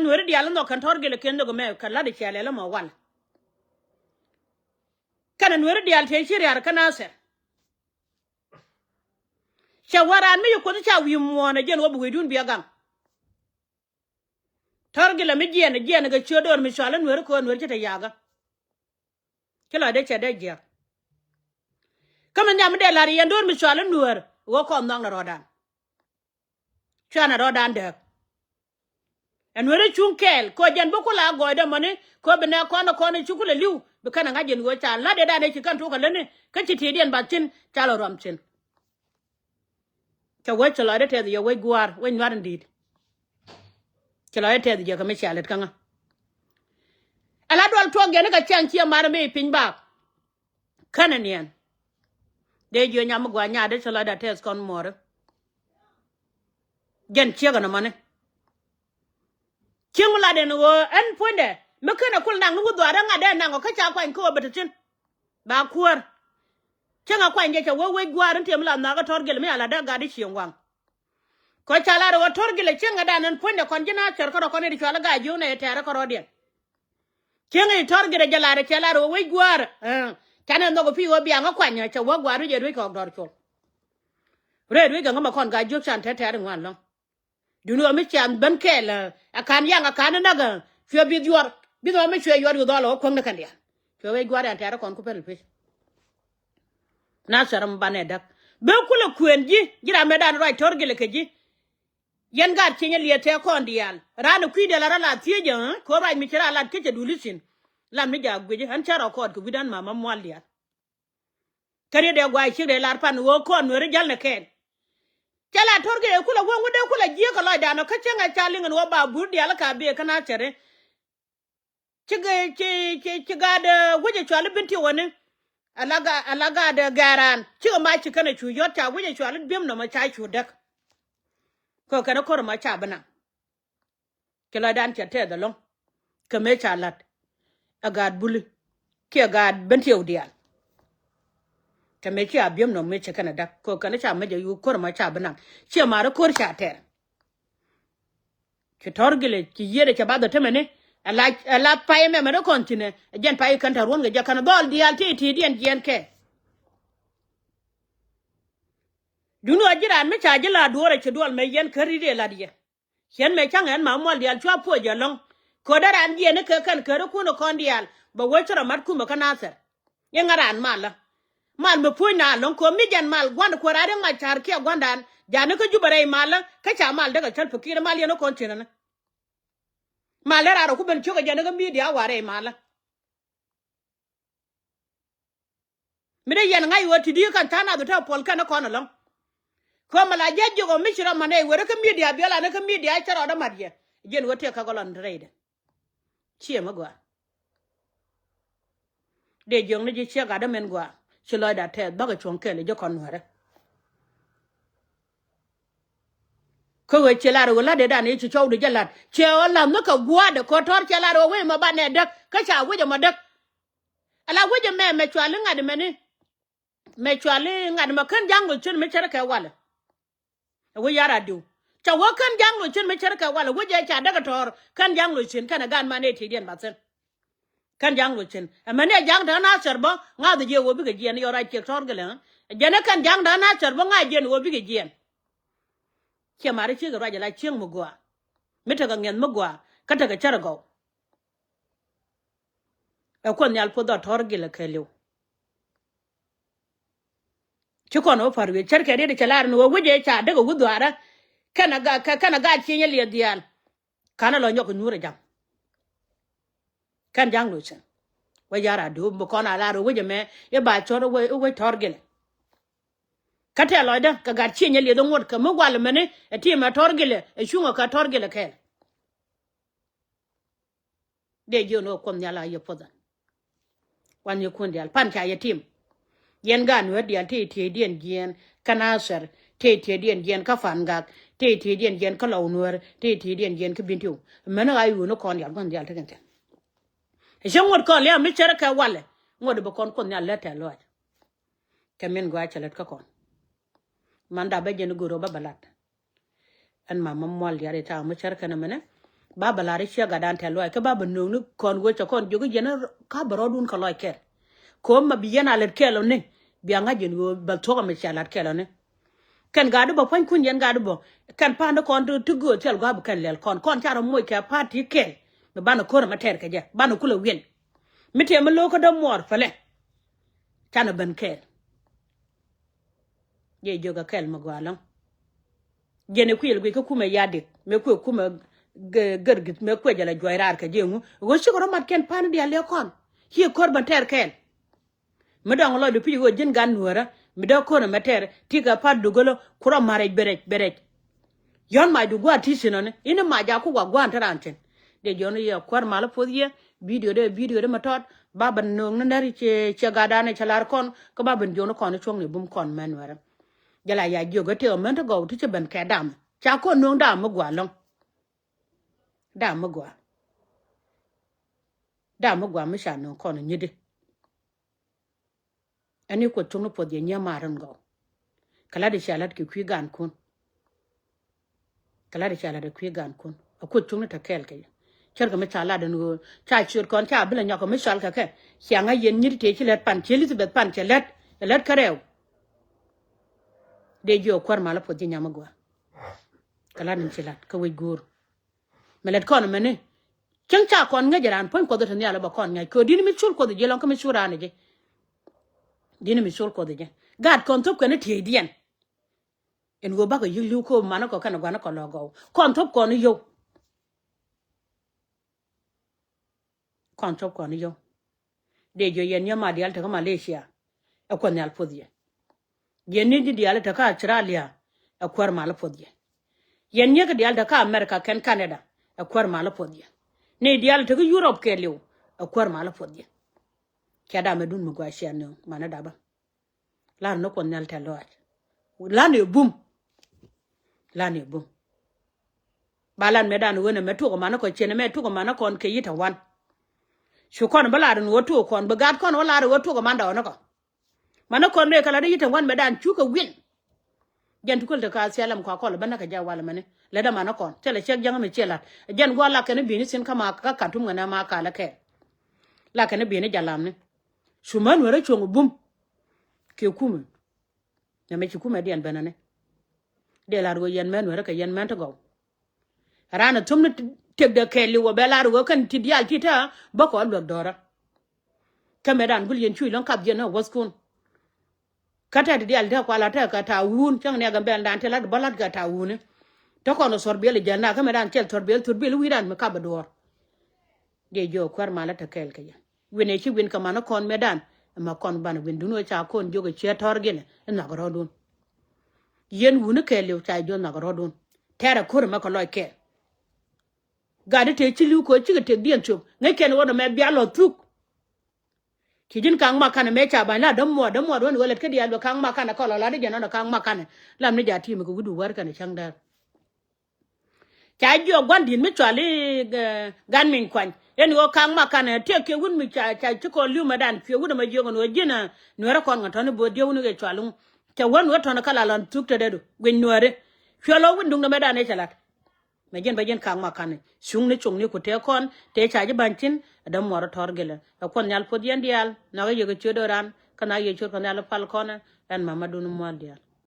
Nueri dial no kan torgile kendo go me kala de chale la mo wal kana Nueri dial te shiri ar kana ser shawaran mi ko cha wi mo na jen wo bu dun biya gam torgile mi jene ga chodor mi shala Nueri ko Nueri ta yaga kila de cha de je kama nyam de la ri ndor mi shala Nueri wo ko ndong na rodan chana rodan de en were chunkel ko jan boko la goida mane ko bena kono chukule liu be kana ngajen go cha la de da ne kan to kalene ka chiti den batin chalo ramchin ka we chala de te yo we guar we nwaran dit chala te de ka me chalet kanga ala dol to gene ka chanchi mar me pin ba kana nien de jo nyam gwa nya de chala da tes kon more gen chiega na mane chingula de no en ponde me kana kul nang nu dwara ngade nang ka cha kwa ko betatin ba kuar chenga kwa nje cha we gwar ntem la na ga torgel me ala da ga di chiengwang ko chala ro torgel chenga da nan ponde kon jina cher ko ko ne di chala ga ju ne tere ko rodien chenga torgel jala re chala ro we gwar kana ndo go pi go bia nga kwa nya cha wo gwar je ri ko dor chol re ga ma kon ga ju chan te tere ngwan lo dunu mi chan ban kel akan yang akan na ga fio bi yor bi do mi chwe yor do lo ko ne kan dia fio we gwar an tere kon ku pel pe na saram bane dak be kula kuenji jira medan right torgele keji yen gar chenye liete ko ndial ranu kwide la rala tieje ko ba mi tira la keje dulisin lam ni ja gweje han chara ko ko bidan mama mwaldia kare de gwa chire la pan wo ko Nueri jal ne ken chala torgele kula wo ngude kula ji ko la dano ka chenga chalinga wo ba burdi ala ka be kana chere chiga de wuje chwale binti woni alaga da garan ciga ma ci kana cu yota wuje cu alin bim no ma cha cu dak ko kana kor ma cha bana kila dan ta te da long ka me cha lat agad buli ki agad benti odial ka me ci abim no me ci kana dak ko kana cha ma je yu kor ma cha bana ci ma ra kor cha te ci torgile ci yede ca bada temene ala paye me mero kontine jen paye kanta ron ga jakana dol dial ti dien jen ke dunu ajira me chaje la duore che dol me yen kari de la die yen me chang en ma mol dial chwa po jalong ko daran die ne ke kan kare ku no kon dial ba wochara mat ku ma kana ser yen ngaran mala mal me pu na lon ko mi jan mal gwan ko rade ma char ke gwandan jane ko jubare mala ka cha mal daga chal fakir mal yen ko tinana malera ro ku ben choga jane ga media ware mala mire yen ngai woti di kan tana do ta pol kana kono long ko mala jejjo go mishra mane wore ka media bela na ka media charo da madye jen wote ka golon trade chie magwa de jong ne ji chia ga da men gwa chilo da te ba ga chon kele jo kon wore ko we chelaro wala de da ne chi chow de jalat che wala no ka gwa de ko tor chelaro we ma ba ne dak ka cha we ma dak ala we me chwali ngade meni me chwali ngade ma kan jango chen me chere ka wala we yara du cha wo kan jango chen me chere ka wala we je cha daga tor kan jango chen kana gan ma ne ti den ba sen kan jango chen amane jang da na serbo ngade je wo bi ga je ne yora che tor gele jene kan jang da na serbo ngade je wo bi ga je che mare che ga raja la cheng mo gwa meta ga ngen mo gwa kata ga chara go e kon nyal po do tor gele kelu chikono farwe charke de chalar no wuje cha daga gudwara kana ga chenye le dial kana lo nyoko nyure jam kan jang lo chen we yara do mo kona la ro wuje me e ba choro we torgele kata lo da ka ga chenye le do ngot ka mo gwal mene e ti ma torgele e shungo ka torgele kel de jo no kon nyala yo poda wan yo kon dial pan cha yetim yen gan we dian ti dien gen kanaser ti dien gen ka fan gak ti dien gen ka law Nuer ti dien gen ka bintu mena ayu no kon yal gon dial tegen ten e jongor ko le mi chere ka wale ngode be kon yal lete lo kamen gwa chalet ka kon manda be jen goro ba balat an mama mol yare ta mi chere kana mena baba la ri shega dan te loy ke baba no kon wo cho kon jogo jena ka baro dun ka loy ke ko ma bi yana let kelo ne bi anga jen wo ba to me chalat kelo ne kan gadu ba pan kun yen gadu bo kan pa no kon to go tel go kan lel kon charo moy ke party ke be bana ko ma ter ke je bana kula wen mite ma loko da mor fale tana ban ke ye joga kel ma gwalam jene ku yel ko kuma yadik me ko kuma gergit me ko jala joyrar ka jengu go shikoro mat ken pan dia le kon hi kor ban ter ken me dang lo de pi go jin gan nuora me da ko na mater tiga pat dugolo kura mare berek yon ma du gwa tisino ne ina ma ja ku gwa taranten de jono ye kor mala podie video de matot baba nong na ndari che gadane chalar kon ko baba jono kon chong ne bum kon manwara jala ya jogo te o mento go ti che ban ka dam cha ko nong dam mo gwa long dam mo gwa mi sha no kon nyide ani ko chong no podie nya maran go kala de shalat ki kwi gan kun kala de shalat kwi gan kun ko chong no ta kel ke cher ga me chala de no cha chur kon cha bla nya ko me shal ka ke xianga yen nyir te chi let pan che Elizabeth pan che let karew de jo kwar mala podie nya magwa kala nin chilat ka we gur melet kon mene chang cha kon nga jaran pon ko do tan yala ba kon nga ko dini mi chul ko de jelon ko mi churane je dini mi chul ko de je gad kon top ko ne tie dien en go ba ko yu ko mana ko kana gwana ko logo kon top ko ni yo kon top ko ni yo de jo yen yama dial ta Malaysia e ko nyal podie yen ni dial ta ka Australia e kwar mala podie yen nyega dial ta ka America ken Canada e kwar mala podie ne dial ta Europe ke lew e kwar mala podie kada me dun mu gwa shano mana daba la no ko nyal ta loaj la ne bum balan medan wona metu ko mana ko chene metu ko mana kon ke yita wan shu kon baladun wotu kon bagad kon wala wotu ko manda onako mana kon ne kala yita wan medan chu ko win jan tukul ta ka selam ko ko bana ka jawala mane le da mana kon tele chek jang me chelat jan go la ken bi ni sin kama ka katum ngana ma kala ke la ken bi ni jalam ne shu man wara chongu bum ke kuma na me kuma dian banane de la go yen men wara ka yen men to go rana tumne tek de kelli wo belar go kan ti dial ti ta bako lo dora kameran gul yen chui lon kap yen waskun kata di dial ta kwala ta ka ta wun chang ne ga bel dan te la balat ga ta wun to kono sorbel janna kameran kel turbel wiran me ka bador de jo kwar mala ta kel ke wene chi win kamana kon medan ma kon ban win duno cha kon jogo che torgene na grodun yen wun kelli cha jo na grodun tera kur ma ko loy ke gade te chilu ko chiga te dien chup ngai ken wono me bialo truk kijin kang makana me cha ba na dam mo won wala ke dia do kang makana ko la de jana kang makana lam ne jati me ko gudu war kana changdar cha jo gwandin mi chwali gan min kwan en go kang makana te ke wun mi cha ko liu madan fe wun ma jogo no jina Nuer kon ngata bo de wun ge chwalung cha won wato na kala lan truk te dedo gwen Nuer chwalo wun dung na medan ne chalat mejen bajen kang makane sung ne chung ne ko te kon te chaji banchin da moro torgele kon nyal pod yandial na ga yego chodoran kana ye chur kana pal kona en mamadu no mal dial